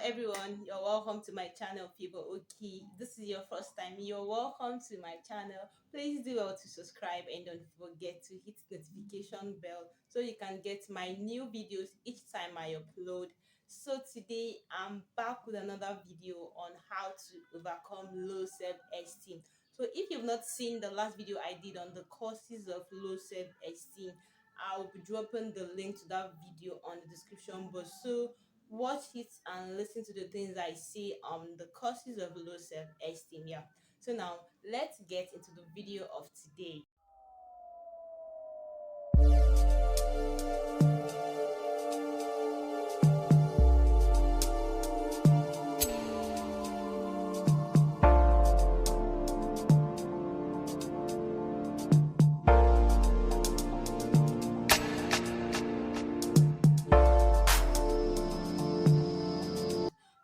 everyone, you're welcome to my channel, Favour Okiyi. This is your first time, you're welcome to my channel. Please do well to subscribe and don't forget to hit the notification bell so you can get my new videos each time I upload. So today I'm back with another video on how to overcome low self-esteem. So if you've not seen the last video I did on the causes of low self-esteem, I'll be dropping the link to that video on the description box. So watch it and listen to the things I say on the causes of low self-esteem. Yeah. So now let's get into the video of today.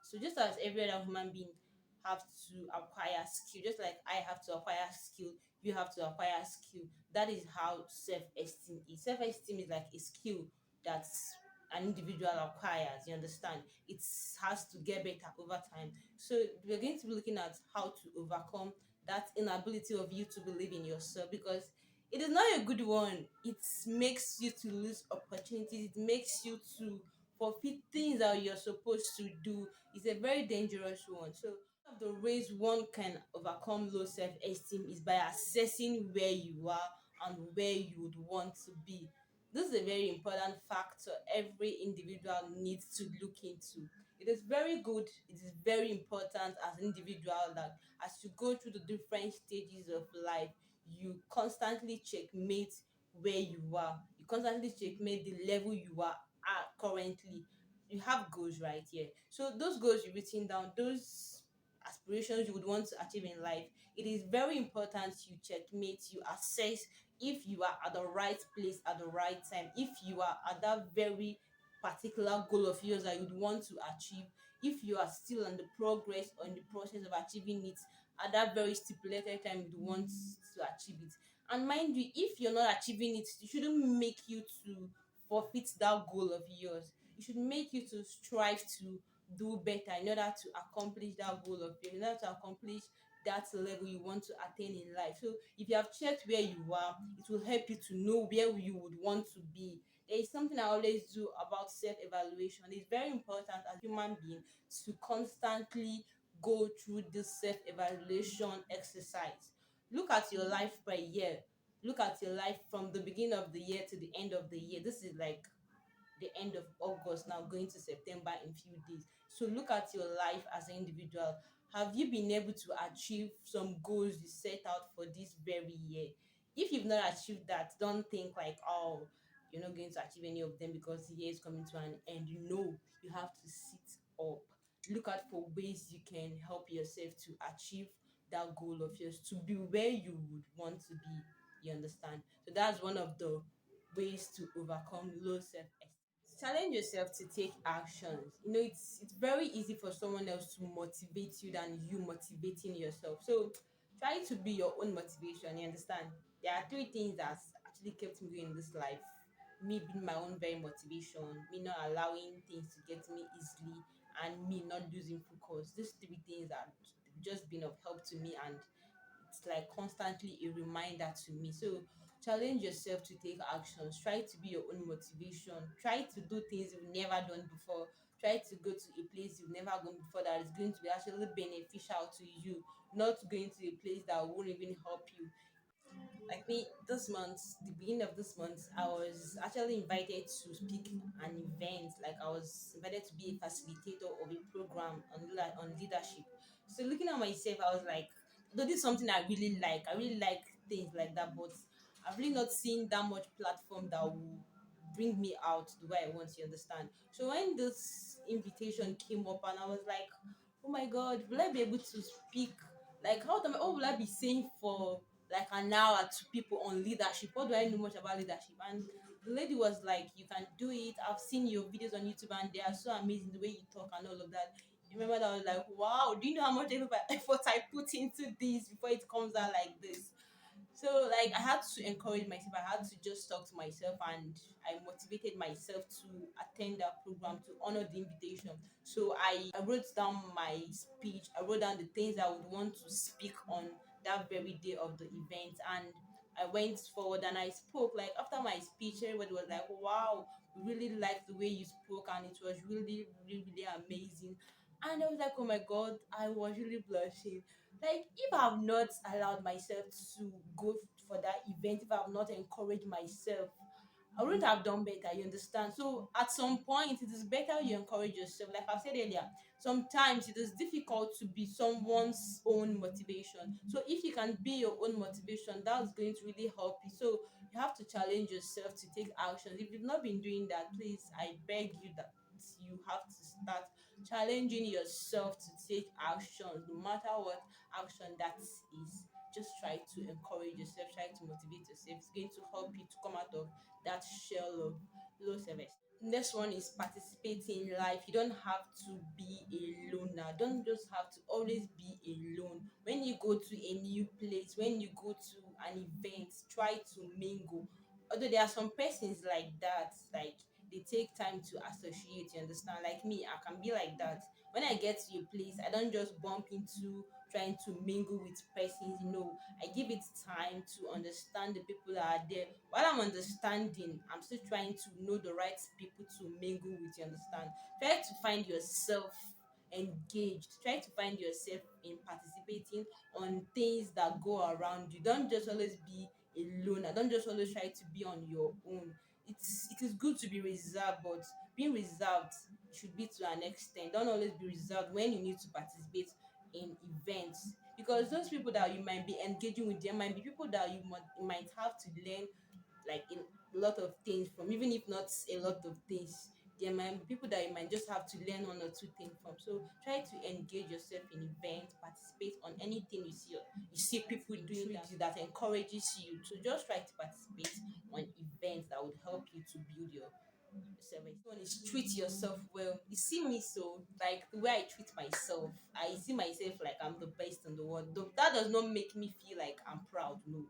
So just as every other human being have to acquire skill, just like I have to acquire skill, you have to acquire skill. That is how self-esteem is. Self-esteem is like a skill that an individual acquires. You understand? It has to get better over time. So we're going to be looking at how to overcome that inability of you to believe in yourself, because it is not a good one. It makes you to lose opportunities. It makes you to forfeit things that you're supposed to do. It's a very dangerous one. So one of the ways one can overcome low self-esteem is by assessing where you are and where you would want to be. This is a very important factor every individual needs to look into. It is very good, it is very important as an individual that as you go through the different stages of life, you constantly checkmate where you are. You constantly checkmate the level you are at currently. You have goals right here. So those goals you've written down, those aspirations you would want to achieve in life, it is very important you checkmate, you assess if you are at the right place at the right time, if you are at that very particular goal of yours that you'd want to achieve, if you are still on the progress or in the process of achieving it at that very stipulated time you'd want to achieve it. And mind you, if you're not achieving it, it shouldn't make you to forfeit that goal of yours. It should make you to strive to do better in order to accomplish that goal of yours, in order to accomplish that level you want to attain in life. So if you have checked where you are, it will help you to know where you would want to be. There is something I always do about self-evaluation. It's very important as a human being to constantly go through this self-evaluation exercise. Look at your life per year. Look at your life from the beginning of the year to the end of the year. This is like the end of August, now going to September in few days. So look at your life as an individual. Have you been able to achieve some goals you set out for this very year? If you've not achieved that, don't think like, oh, you're not going to achieve any of them because the year is coming to an end. You know, you have to sit up. Look out for ways you can help yourself to achieve that goal of yours, to be where you would want to be. You understand? So that's one of the ways to overcome low self-esteem. Challenge yourself to take actions. It's very easy for someone else to motivate you than you motivating yourself. So try to be your own motivation. You understand? There are three things that actually kept me going in this life: me being my own very motivation, me not allowing things to get me easily, and me not losing focus. These three things have just been of help to me, and it's like constantly a reminder to me. So challenge yourself to take actions. Try to be your own motivation. Try to do things you've never done before. Try to go to a place you've never gone before that is going to be actually beneficial to you, not going to a place that won't even help you. Like me, this month, the beginning of this month, I was actually invited to speak an event. Like I was invited to be a facilitator of a program on leadership. So looking at myself, I was like, though this is something I really like. I really like things like that, but I've really not seen that much platform that will bring me out the way I want. You understand? So when this invitation came up, and I was like, oh my God, will I be able to speak? Like, what will I be saying for like an hour to people on leadership? What do I know much about leadership? And the lady was like, you can do it. I've seen your videos on YouTube and they are so amazing, the way you talk and all of that. You remember that? I was like, wow, do you know how much effort I put into this before it comes out like this? So like I had to encourage myself. I had to just talk to myself, and I motivated myself to attend that program to honor the invitation. So I wrote down my speech. I wrote down the things I would want to speak on that very day of the event, and I went forward and I spoke. Like after my speech, everybody was like, "Wow, we really liked the way you spoke, and it was really, really, really amazing." And I was like, "Oh my God, I was really blushing." Like if I've not allowed myself to go for that event, if I've not encouraged myself, I wouldn't have done better, you understand? So at some point it is better you encourage yourself. Like I've said earlier, sometimes it is difficult to be someone's own motivation. So if you can be your own motivation, that's going to really help you. So you have to challenge yourself to take actions. If you've not been doing that, please I beg you that you have to start challenging yourself to take actions, no matter what action that is. Just try to encourage yourself, try to motivate yourself. It's going to help you to come out of that shell of low self-esteem. Next one is participating in life. You don't have to be a loner. Don't just have to always be alone. When you go to a new place, when you go to an event, try to mingle. Although there are some persons like that, like they take time to associate, you understand? Like me, I can be like that. When I get to a place, I don't just bump into trying to mingle with persons. I give it time to understand the people that are there. While I'm understanding, I'm still trying to know the right people to mingle with, you understand? Try to find yourself engaged. Try to find yourself in participating on things that go around you. Don't just always be alone. I don't just always try to be on your own. It is good to be reserved, but being reserved should be to an extent. Don't always be reserved when you need to participate in events, because those people that you might be engaging with, there might be people that you might have to learn like a lot of things from, even if not a lot of things. There might be people that you might just have to learn one or two things from. So try to engage yourself in events, participate on anything you see people doing that encourages you. So just try to participate on events that would help you to build yourself. One is treat yourself well. You see me, so like the way I treat myself, I see myself like I'm the best in the world. Though that does not make me feel like I'm proud. No,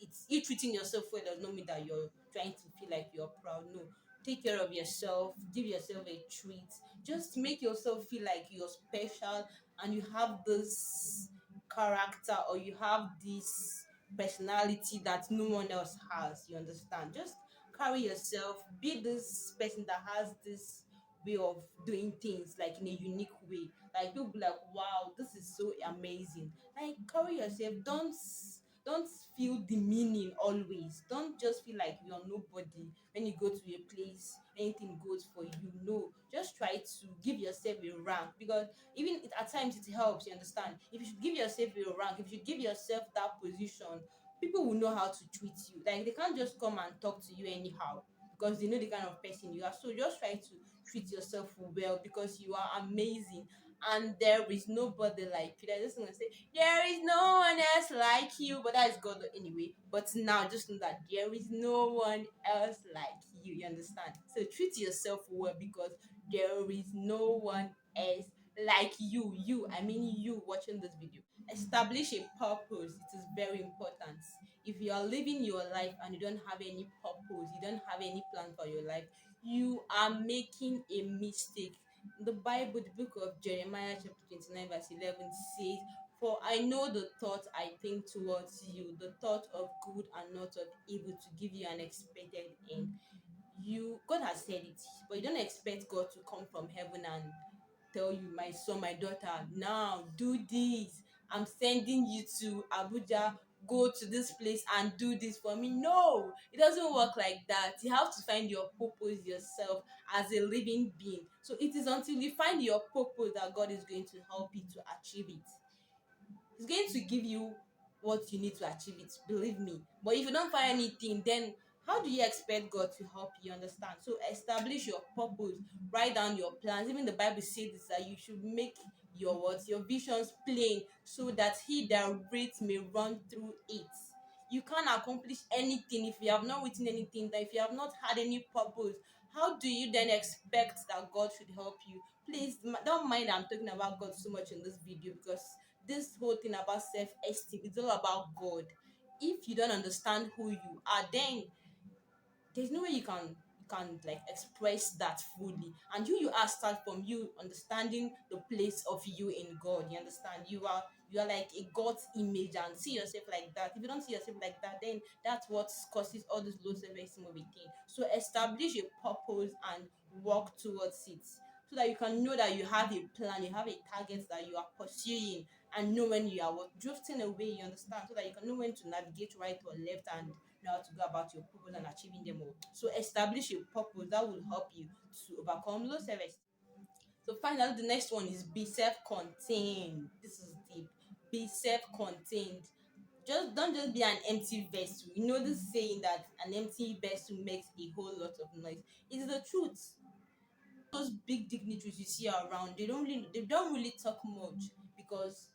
it's you treating yourself well does not mean that you're trying to feel like you're proud. No, take care of yourself. Give yourself a treat. Just make yourself feel like you're special and you have this character, or you have this personality that no one else has. You understand? Just carry yourself, be this person that has this way of doing things like in a unique way. Like people be like, wow, this is so amazing. Like carry yourself. Don't feel demeaning always. Don't just feel like you're nobody when you go to a place, anything goes for you. No, just try to give yourself a rank, because even at times it helps, you understand? If you should give yourself a rank, if you should give yourself that position, people will know how to treat you. Like they can't just come and talk to you anyhow, because they know the kind of person you are. So just try to treat yourself well, because you are amazing, and there is nobody like you. They're just gonna say there is no one else like you, but that is God anyway. But now just know that there is no one else like you. You understand? So treat yourself well, because there is no one else like you. I mean you watching this video. Establish a purpose. It is very important. If you are living your life and you don't have any purpose, you don't have any plan for your life, you are making a mistake. The Bible, the book of Jeremiah, chapter 29, verse 11 says, for I know the thought I think towards you, the thought of good and not of evil, to give you an expected end. God has said it, but you don't expect God to come from heaven and tell you, my son, my daughter, now do this. I'm sending you to Abuja. Go to this place and do this for me. No, it doesn't work like that. You have to find your purpose yourself as a living being. So it is until you find your purpose that God is going to help you to achieve it. He's going to give you what you need to achieve it, believe me. But if you don't find anything, then how do you expect God to help you? Understand? So establish your purpose, write down your plans. Even the Bible says this, that you should make your visions plain, so that he that reads may run through it. You can't accomplish anything if you have not written anything, that if you have not had any purpose, how do you then expect that God should help you? Please don't mind I'm talking about God so much in this video, because this whole thing about self-esteem, it's all about God. if you don't understand who you are, then there's no way you can like express that fully. And who you are start from you understanding the place of you in God. You understand? You are like a God's image, and see yourself like that. If you don't see yourself like that, then that's what causes all this low self-esteem of a thing. So establish a purpose and work towards it, so that you can know that you have a plan, you have a target that you are pursuing, and know when you are what drifting away. You understand? So that you can know when to navigate right or left, and know how to go about your purpose and achieving them all. So establish a purpose that will help you to overcome low self-esteem. So finally, the next one is be self-contained. This is deep. Be self-contained. Just don't be an empty vessel. You know this saying that an empty vessel makes a whole lot of noise. It's the truth. Those big dignitaries you see around, they don't really talk much, because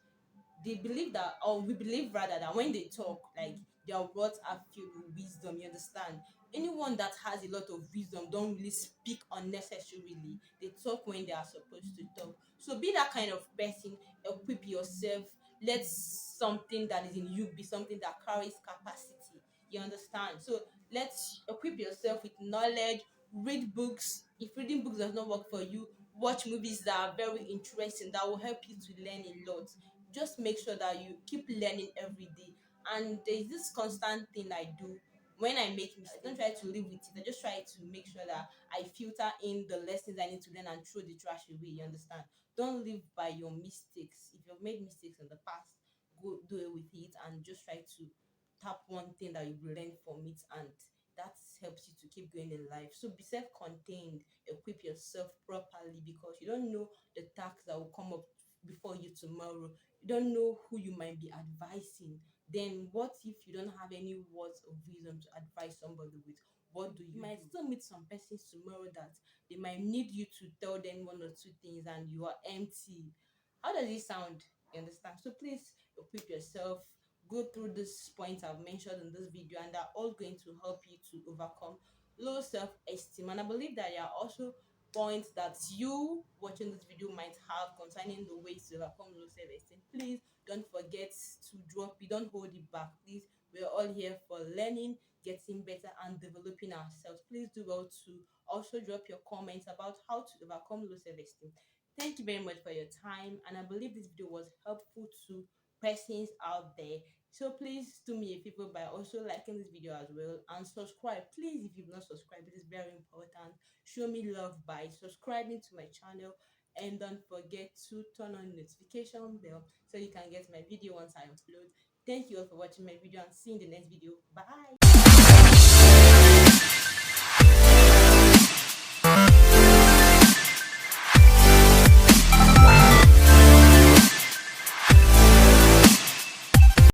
they believe that, or we believe rather, that when they talk, like, their words are filled with wisdom. You understand? Anyone that has a lot of wisdom don't really speak unnecessarily. They talk when they are supposed to talk. So be that kind of person. Equip yourself. Let something that is in you be something that carries capacity. You understand? So let's equip yourself with knowledge. Read books. If reading books does not work for you, watch movies that are very interesting, that will help you to learn a lot. Just make sure that you keep learning every day. And there's this constant thing I do when I make mistakes. I don't try to live with it. I just try to make sure that I filter in the lessons I need to learn and throw the trash away. You understand? Don't live by your mistakes. If you've made mistakes in the past, go do it with it, and just try to tap one thing that you've learned from it, and that helps you to keep going in life. So be self-contained, equip yourself properly, because you don't know the tasks that will come up before you tomorrow. You don't know who you might be advising. Then what if you don't have any words of wisdom to advise somebody with? What do you might still meet some persons tomorrow that they might need you to tell them one or two things, and you are empty. How does it sound? You understand? So please equip yourself. Go through these points I've mentioned in this video, and they're all going to help you to overcome low self-esteem. And I believe that there are also points that you watching this video might have concerning the ways to overcome low self-esteem. Please don't forget to drop it. Don't hold it back. Please, we're all here for learning, getting better, and developing ourselves. Please do well to also drop your comments about how to overcome low self-esteem. Thank you very much for your time, and I believe this video was helpful to persons out there. So please do me a favor by also liking this video as well, and subscribe. Please, if you've not subscribed, it is very important. Show me love by subscribing to my channel, and don't forget to turn on notification bell so you can get my video once I upload. Thank you all for watching my video, and see you in the next video. Bye.